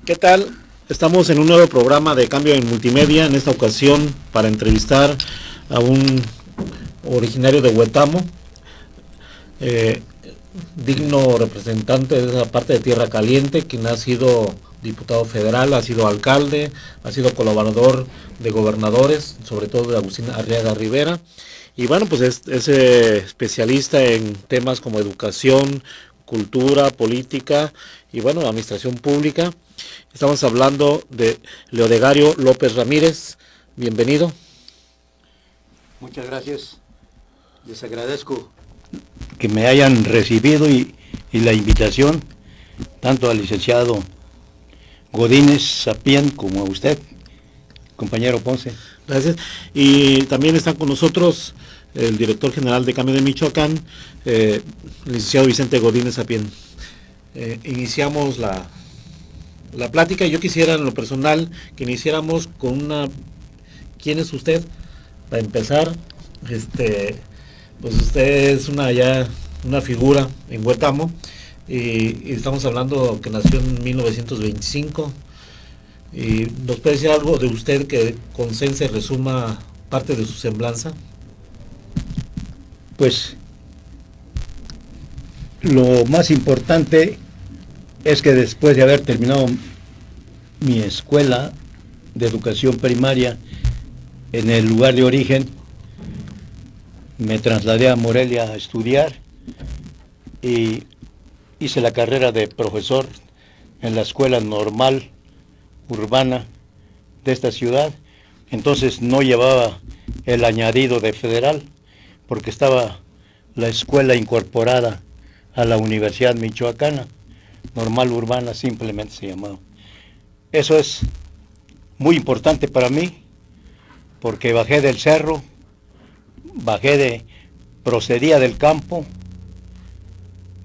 ¿Qué tal? Estamos en un nuevo programa de Cambio en Multimedia, en esta ocasión para entrevistar a un originario de Huetamo, eh, digno representante de esa parte de Tierra Caliente, quien ha sido diputado federal, ha sido alcalde, ha sido colaborador de gobernadores, sobre todo de Agustín Arriaga Rivera, y bueno, pues es especialista en temas como educación, cultura, política y bueno, administración pública. Estamos hablando de Leodegario López Ramírez. Bienvenido. Muchas gracias. Les agradezco que me hayan recibido y la invitación, tanto al licenciado Godínez Sapien como a usted, compañero Ponce. Gracias. Y también están con nosotros el director general de Cambio de Michoacán, el licenciado Vicente Godínez Sapien. Iniciamos la plática. Yo quisiera en lo personal que iniciáramos con una... ¿Quién es usted? Para empezar, pues usted es una figura en Huetamo y estamos hablando que nació en 1925 y nos puede decir algo de usted que con se resuma parte de su semblanza. Pues lo más importante es que después de haber terminado mi escuela de educación primaria en el lugar de origen, me trasladé a Morelia a estudiar y hice la carrera de profesor en la escuela normal urbana de esta ciudad. Entonces no llevaba el añadido de federal porque estaba la escuela incorporada a la Universidad Michoacana, normal urbana simplemente se llamaba. Eso es muy importante para mí porque bajé del cerro, procedía del campo,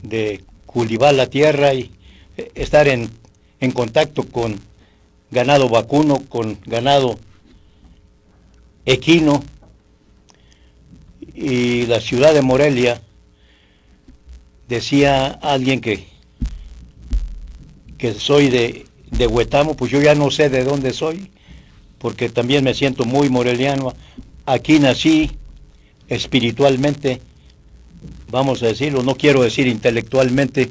de cultivar la tierra y estar en contacto con ganado vacuno, con ganado equino. Y la ciudad de Morelia, decía alguien que soy de Huetamo, pues yo ya no sé de dónde soy, porque también me siento muy moreliano. Aquí nací espiritualmente, vamos a decirlo, no quiero decir intelectualmente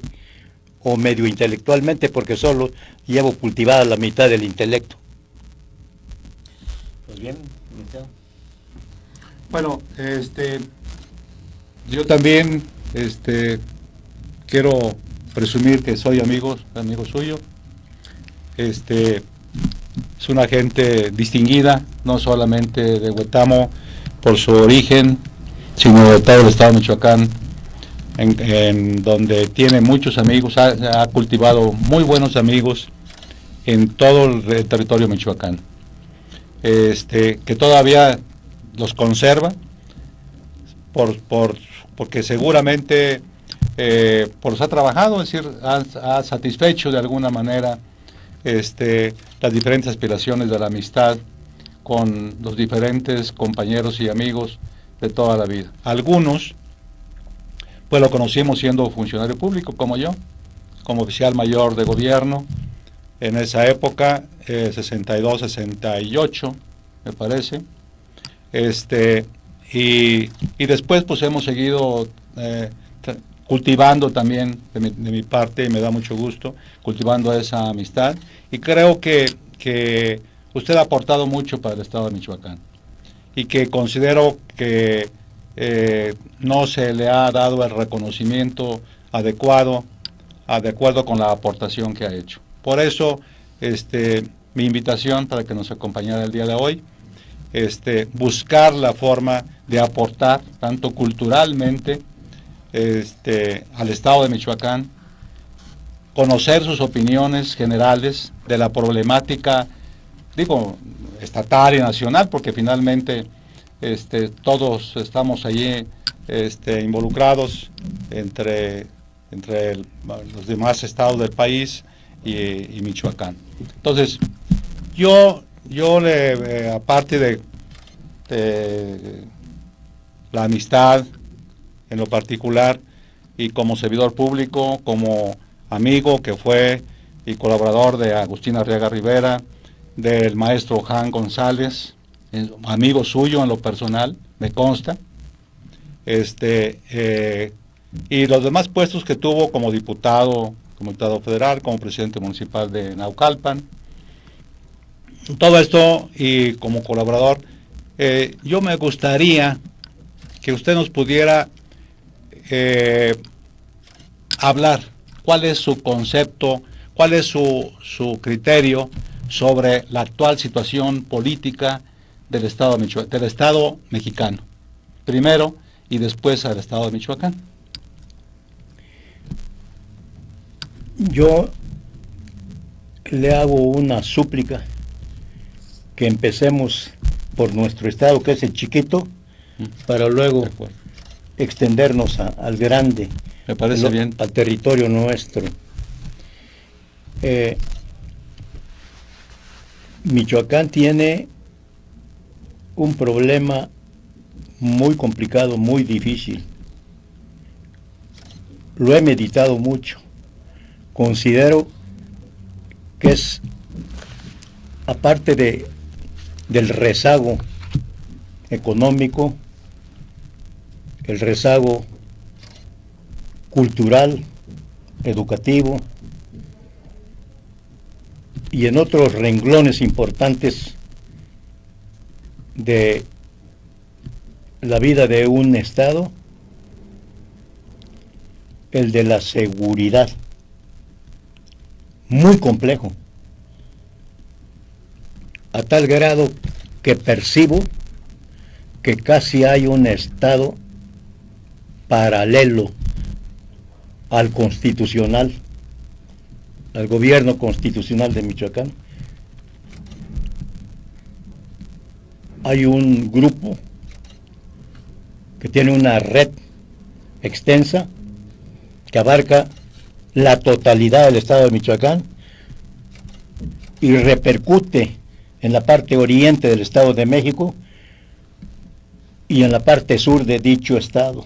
o medio intelectualmente, porque solo llevo cultivada la mitad del intelecto. Pues bien, licenciado. Bueno, yo también quiero presumir que soy amigo suyo. Es una gente distinguida, no solamente de Huetamo por su origen, sino de todo el estado de Michoacán, en donde tiene muchos amigos, ha cultivado muy buenos amigos en todo el territorio de Michoacán, que todavía los conserva, porque seguramente por los ha trabajado, es decir, ha satisfecho de alguna manera las diferentes aspiraciones de la amistad con los diferentes compañeros y amigos de toda la vida. Algunos, pues lo conocimos siendo funcionario público, como yo, como oficial mayor de gobierno, en esa época, 62, 68, me parece, y después pues hemos seguido cultivando también de mi parte, y me da mucho gusto, cultivando esa amistad, y creo que usted ha aportado mucho para el estado de Michoacán, y que considero que no se le ha dado el reconocimiento adecuado con la aportación que ha hecho. Por eso, mi invitación para que nos acompañara el día de hoy, buscar la forma de aportar tanto culturalmente al estado de Michoacán, conocer sus opiniones generales de la problemática, digo, estatal y nacional, porque finalmente todos estamos allí involucrados entre los demás estados del país y Michoacán. Entonces, yo aparte de la amistad en lo particular, y como servidor público, como amigo que fue y colaborador de Agustín Arriaga Rivera, del maestro Jan González, amigo suyo en lo personal, me consta. Y los demás puestos que tuvo como diputado federal, como presidente municipal de Naucalpan. Todo esto y como colaborador, yo me gustaría que usted nos pudiera hablar cuál es su concepto, cuál es su criterio sobre la actual situación política del Estado mexicano, primero y después al Estado de Michoacán. Yo le hago una súplica que empecemos por nuestro estado, que es el chiquito, para luego extendernos al grande. Me parece bien. Al territorio nuestro. Michoacán tiene un problema muy complicado, muy difícil. Lo he meditado mucho. Considero que es, aparte del rezago económico, el rezago cultural, educativo, y en otros renglones importantes de la vida de un estado, el de la seguridad, muy complejo, a tal grado que percibo que casi hay un estado paralelo al constitucional, al gobierno constitucional de Michoacán. Hay un grupo que tiene una red extensa que abarca la totalidad del estado de Michoacán y repercute en la parte oriente del Estado de México y en la parte sur de dicho estado,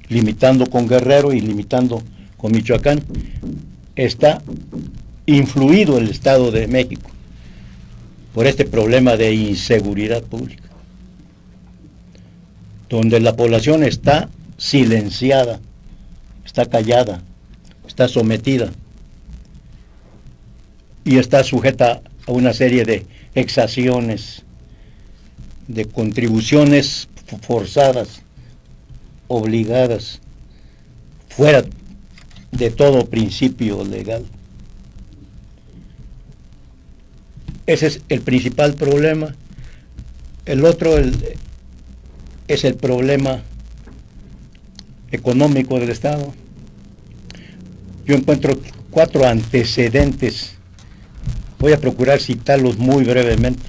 limitando con Guerrero y limitando con Michoacán. Está influido el Estado de México por este problema de inseguridad pública, donde la población está silenciada, está callada, está sometida y está sujeta a una serie de exacciones, de contribuciones forzadas, obligadas, fuera de todo principio legal. Ese es el principal problema. El otro es el problema económico del Estado. Yo encuentro 4 antecedentes. Voy a procurar citarlos muy brevemente.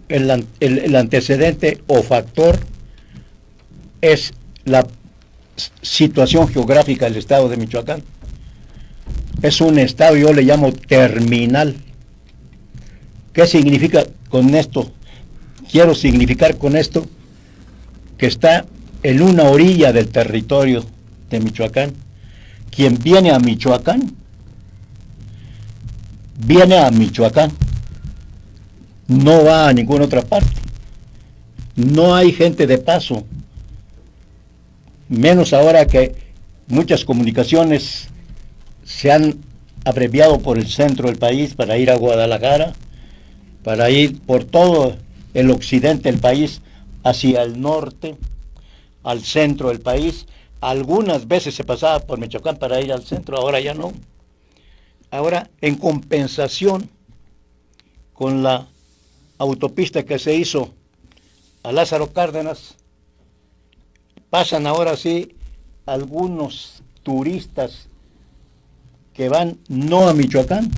El antecedente o factor es la situación geográfica del estado de Michoacán. Es un estado, yo le llamo terminal. ¿Qué significa con esto? Quiero significar con esto que está en una orilla del territorio de Michoacán. Quien viene a Michoacán, no va a ninguna otra parte. No hay gente de paso, menos ahora que muchas comunicaciones se han abreviado por el centro del país para ir a Guadalajara, para ir por todo el occidente del país, hacia el norte, al centro del país. Algunas veces se pasaba por Michoacán para ir al centro, ahora ya no. Ahora, en compensación con la autopista que se hizo a Lázaro Cárdenas, pasan ahora sí algunos turistas que van no a Michoacán,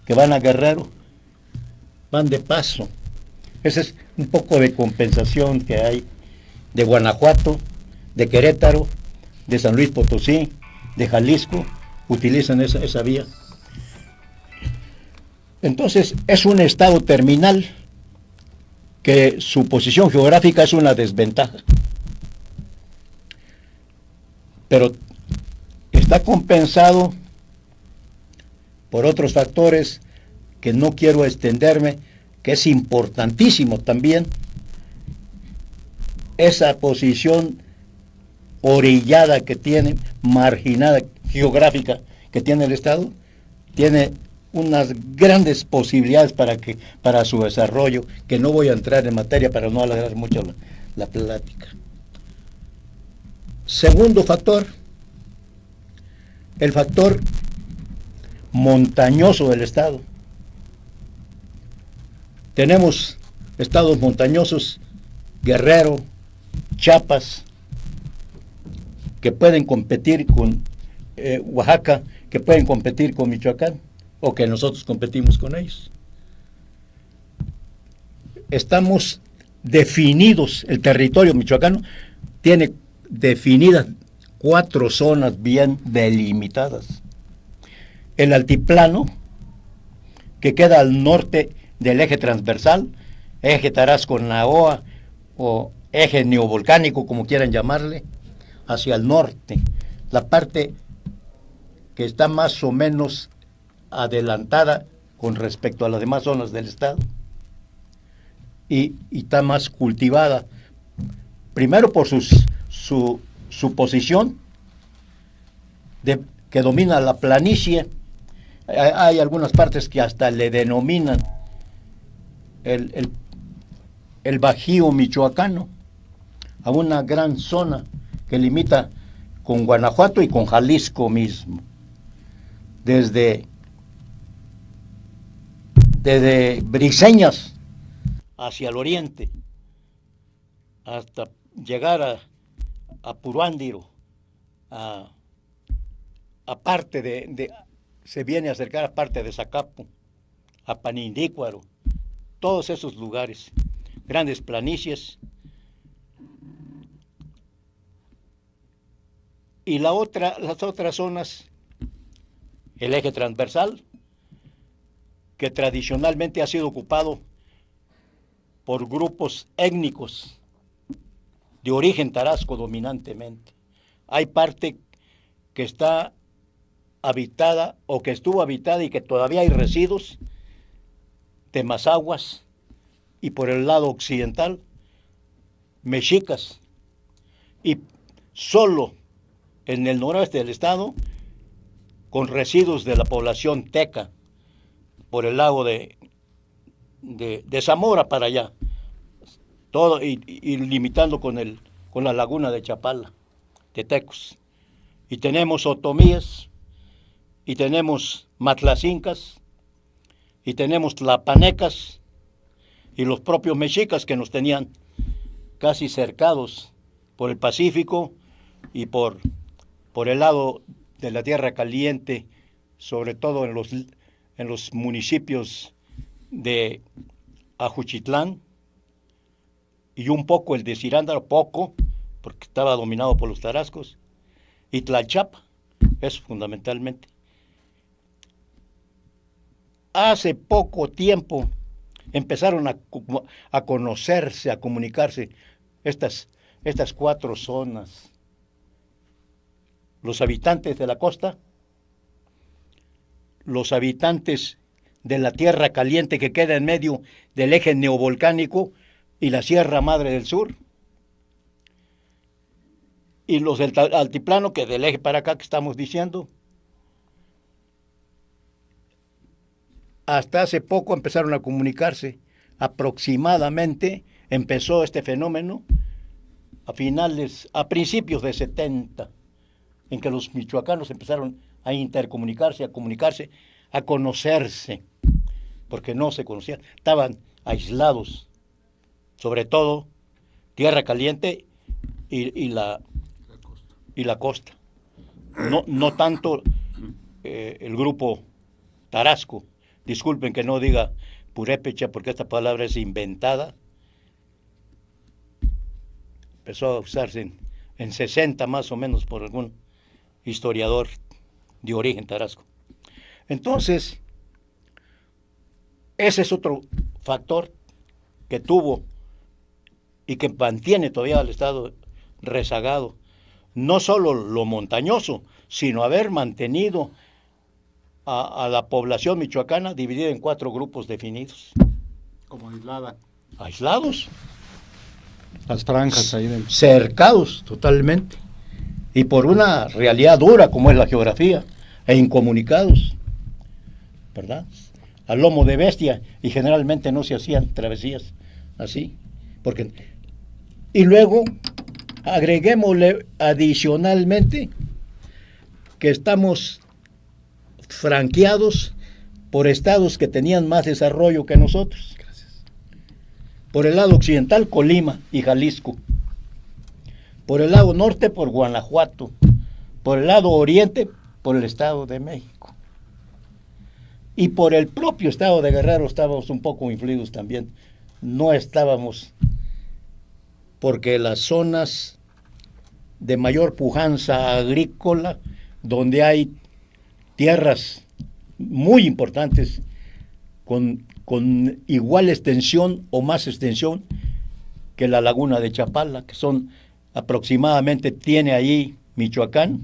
que van a Guerrero, van de paso. Ese es un poco de compensación que hay de Guanajuato, de Querétaro, de San Luis Potosí, de Jalisco, utilizan esa vía. Entonces es un estado terminal que su posición geográfica es una desventaja. Pero está compensado por otros factores que no quiero extenderme, que es importantísimo también, esa posición orillada que tiene, marginada geográfica que tiene el Estado, tiene unas grandes posibilidades para su desarrollo, que no voy a entrar en materia para no alargar mucho la plática. Segundo factor, el factor montañoso del Estado. Tenemos estados montañosos, Guerrero, Chiapas, que pueden competir con Oaxaca, que pueden competir con Michoacán, o que nosotros competimos con ellos. Estamos definidos, el territorio michoacano tiene definidas 4 zonas bien delimitadas. El altiplano, que queda al norte del eje transversal, eje Tarasco-Naoa o eje neovolcánico, como quieran llamarle, hacia el norte, la parte que está más o menos adelantada con respecto a las demás zonas del estado y está más cultivada, primero por su posición que domina la planicie. Hay algunas partes que hasta le denominan el Bajío michoacano, a una gran zona que limita con Guanajuato y con Jalisco mismo, desde Briseñas hacia el oriente hasta llegar a Puruándiro, a parte se viene a acercar a parte de Zacapu, a Panindícuaro, todos esos lugares, grandes planicies. Y las otras zonas, el eje transversal, que tradicionalmente ha sido ocupado por grupos étnicos de origen tarasco dominantemente. Hay parte que está habitada o que estuvo habitada y que todavía hay residuos de mazahuas, y por el lado occidental, mexicas, y solo en el noroeste del estado, con residuos de la población teca, por el lago de Zamora para allá, todo y limitando con la laguna de Chapala, de tecos. Y tenemos otomíes, y tenemos matlacincas, y tenemos tlapanecas, y los propios mexicas que nos tenían casi cercados por el Pacífico y por el lado de la Tierra Caliente, sobre todo en los municipios de Ajuchitlán y un poco el de Cirándaro, poco, porque estaba dominado por los tarascos, y Tlalchapa, eso fundamentalmente. Hace poco tiempo empezaron a conocerse, a comunicarse estas 4 zonas. Los habitantes de la costa, los habitantes de la Tierra Caliente que queda en medio del eje neovolcánico y la Sierra Madre del Sur, y los del altiplano, que del eje para acá que estamos diciendo. Hasta hace poco empezaron a comunicarse. Aproximadamente empezó este fenómeno a principios de 70, en que los michoacanos empezaron a intercomunicarse, a comunicarse, a conocerse, porque no se conocían, estaban aislados, sobre todo Tierra Caliente y la costa. No tanto el grupo tarasco. Disculpen que no diga purépecha, porque esta palabra es inventada. Empezó a usarse en 60 más o menos por algún historiador de origen tarasco. Entonces, ese es otro factor que tuvo y que mantiene todavía al estado rezagado. No solo lo montañoso, sino haber mantenido a la población michoacana dividida en 4 grupos definidos. Como aislada. Aislados, Las franjas ahí del... cercados totalmente, y por una realidad dura como es la geografía, e incomunicados, ¿verdad? Al lomo de bestia, y generalmente no se hacían travesías así, porque... Y luego, agreguémosle adicionalmente que estamos franqueados por estados que tenían más desarrollo que nosotros. Gracias. Por el lado occidental, Colima y Jalisco. Por el lado norte, por Guanajuato. Por el lado oriente, por el Estado de México. Y por el propio Estado de Guerrero estábamos un poco influidos también. No estábamos, porque las zonas de mayor pujanza agrícola, donde hay tierras muy importantes con igual extensión o más extensión que la laguna de Chapala, que son aproximadamente, tiene ahí Michoacán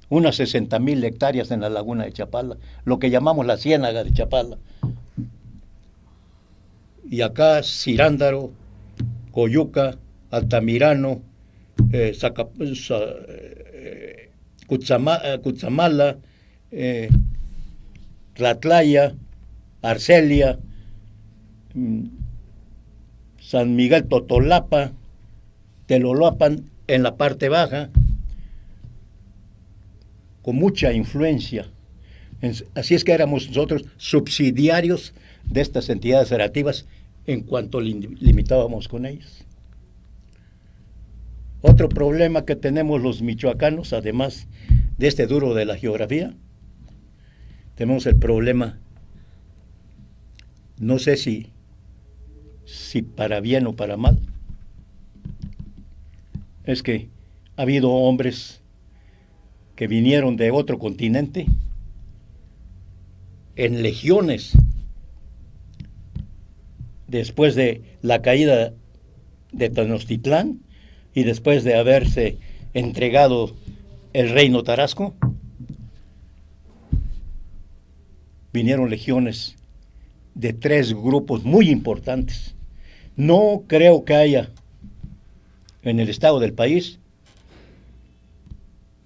unas 60,000 hectáreas en la laguna de Chapala, lo que llamamos la ciénaga de Chapala. Y acá Cirándaro, Coyuca, Altamirano, Cutzamala, Tlatlaya, Arcelia, San Miguel Totolapa, Telolapan en la parte baja, con mucha influencia. Así es que éramos nosotros subsidiarios de estas entidades federativas en cuanto limitábamos con ellas. Otro problema que tenemos los michoacanos, además de este duro de la geografía, tenemos el problema, no sé si para bien o para mal, es que ha habido hombres que vinieron de otro continente en legiones después de la caída de Tenochtitlán y después de haberse entregado el reino Tarasco, vinieron legiones de 3 grupos muy importantes. No creo que haya en el estado del país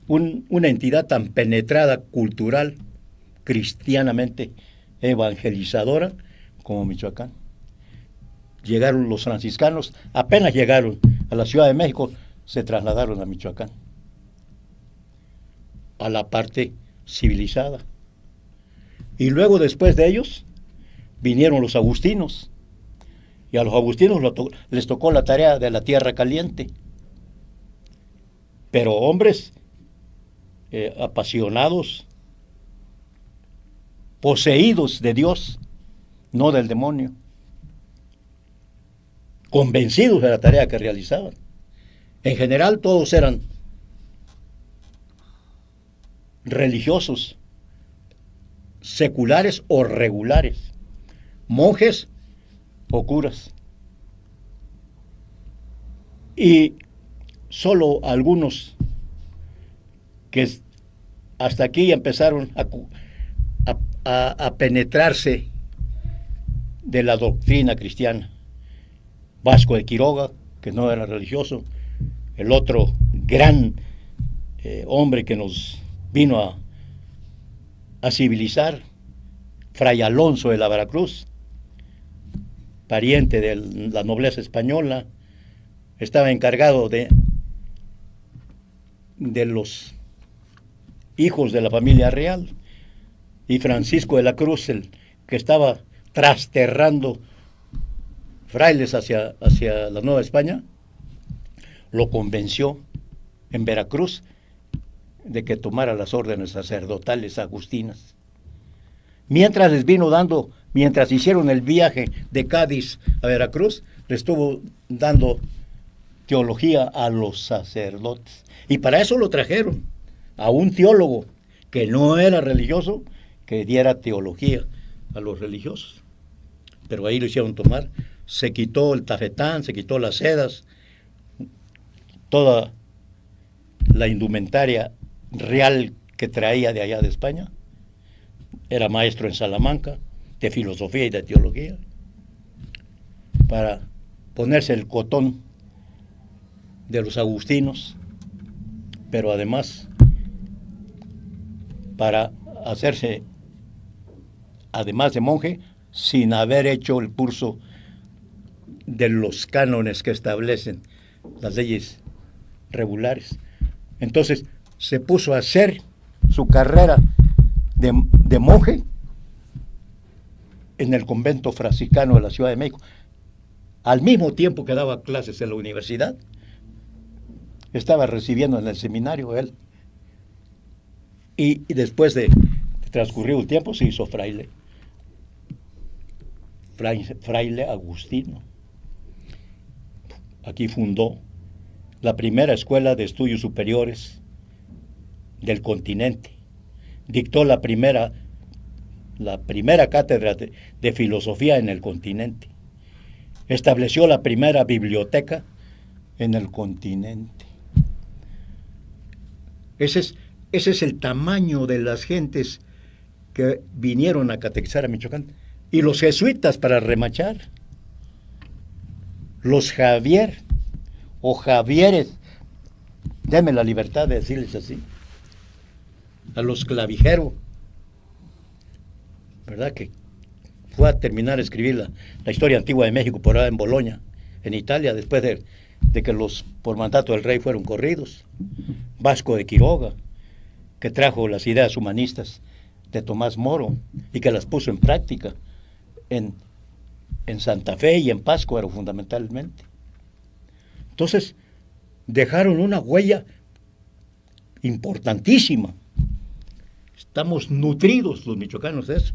una entidad tan penetrada cultural, cristianamente evangelizadora como Michoacán. Llegaron los franciscanos, apenas llegaron a la Ciudad de México, se trasladaron a Michoacán, a la parte civilizada. Y luego, después de ellos, vinieron los agustinos, y a los agustinos les tocó la tarea de la tierra caliente. Pero hombres apasionados, poseídos de Dios, no del demonio, convencidos de la tarea que realizaban. En general todos eran religiosos, seculares o regulares, monjes o curas. Y solo algunos que hasta aquí empezaron a penetrarse de la doctrina cristiana. Vasco de Quiroga, que no era religioso, el otro gran hombre que nos vino a civilizar, Fray Alonso de la Veracruz, pariente de la nobleza española, estaba encargado de los hijos de la familia real, y Francisco de la Cruz, el que estaba trasterrando frailes hacia la Nueva España, lo convenció en Veracruz de que tomara las órdenes sacerdotales agustinas. Mientras les vino dando, mientras hicieron el viaje de Cádiz a Veracruz, le estuvo dando teología a los sacerdotes. Y para eso lo trajeron a un teólogo que no era religioso, que diera teología a los religiosos. Pero ahí lo hicieron tomar. Se quitó el tafetán, se quitó las sedas, toda la indumentaria real que traía de allá de España. Era maestro en Salamanca de filosofía y de teología, para ponerse el cotón de los agustinos, pero además para hacerse, además de monje, sin haber hecho el curso de los cánones que establecen las leyes regulares. Entonces se puso a hacer su carrera de monje en el convento franciscano de la Ciudad de México, al mismo tiempo que daba clases en la universidad. Estaba recibiendo en el seminario él, y después de transcurrido el tiempo se hizo fraile agustino. Aquí fundó la primera escuela de estudios superiores del continente. Dictó la primera cátedra de filosofía en el continente. Estableció la primera biblioteca en el continente. Ese es el tamaño de las gentes que vinieron a catequizar a Michoacán. Y los jesuitas, para remachar, los Javier o Javieres, denme la libertad de decirles así, a los Clavijero, ¿verdad? Que fue a terminar de escribir la historia antigua de México por allá en Bolonia, en Italia, después de que los por mandato del rey fueron corridos. Vasco de Quiroga, que trajo las ideas humanistas de Tomás Moro y que las puso en práctica en Santa Fe y en Pátzcuaro fundamentalmente. Entonces dejaron una huella importantísima. Estamos nutridos los michoacanos de eso.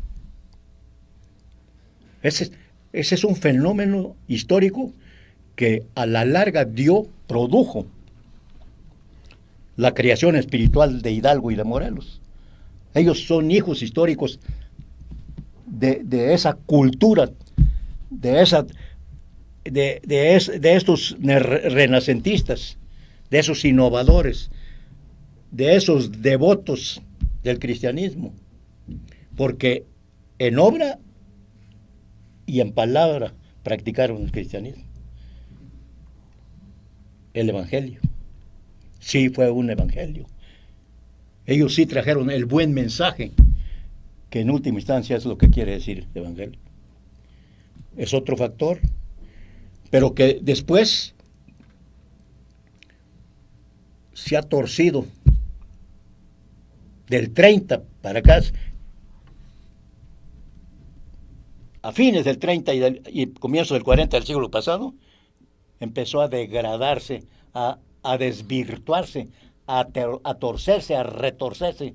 Ese es un fenómeno histórico que a la larga produjo la creación espiritual de Hidalgo y de Morelos. Ellos son hijos históricos de esa cultura, de estos renacentistas, de esos innovadores, de esos devotos del cristianismo, porque en obra y en palabra practicaron el cristianismo. El evangelio, sí fue un evangelio. Ellos sí trajeron el buen mensaje, que en última instancia es lo que quiere decir el evangelio. Es otro factor, pero que después se ha torcido del 30 para acá, a fines del 30 y comienzos del 40 del siglo pasado, empezó a degradarse, a desvirtuarse, a torcerse, a retorcerse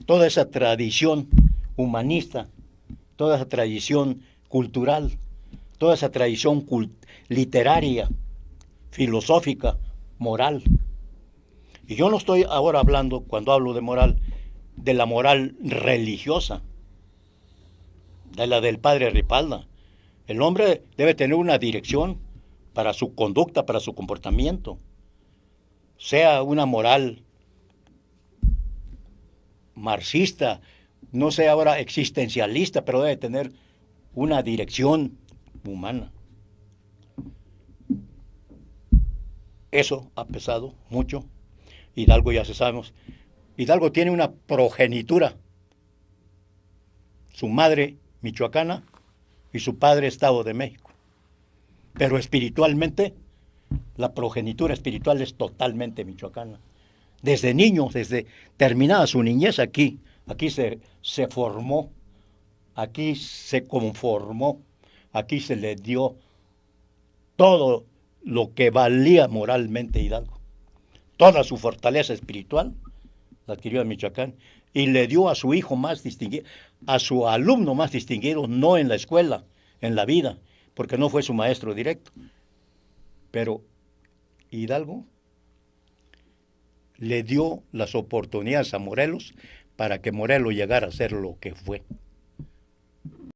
toda esa tradición humanista, toda esa tradición cultural, toda esa tradición literaria, filosófica, moral. Y yo no estoy ahora hablando, cuando hablo de moral, de la moral religiosa, de la del padre Ripalda. El hombre debe tener una dirección para su conducta, para su comportamiento, sea una moral marxista, no sea ahora existencialista, pero debe tener una dirección humana. Eso ha pesado mucho. Hidalgo, ya se sabemos, Hidalgo tiene una progenitura, su madre michoacana y su padre Estado de México, pero espiritualmente la progenitura espiritual es totalmente michoacana. Desde niño, desde terminada su niñez aquí se formó, aquí se conformó, aquí se le dio todo lo que valía moralmente Hidalgo. Toda su fortaleza espiritual la adquirió en Michoacán y le dio a su hijo más distinguido, a su alumno más distinguido, no en la escuela, en la vida, porque no fue su maestro directo. Pero Hidalgo le dio las oportunidades a Morelos para que Morelos llegara a ser lo que fue.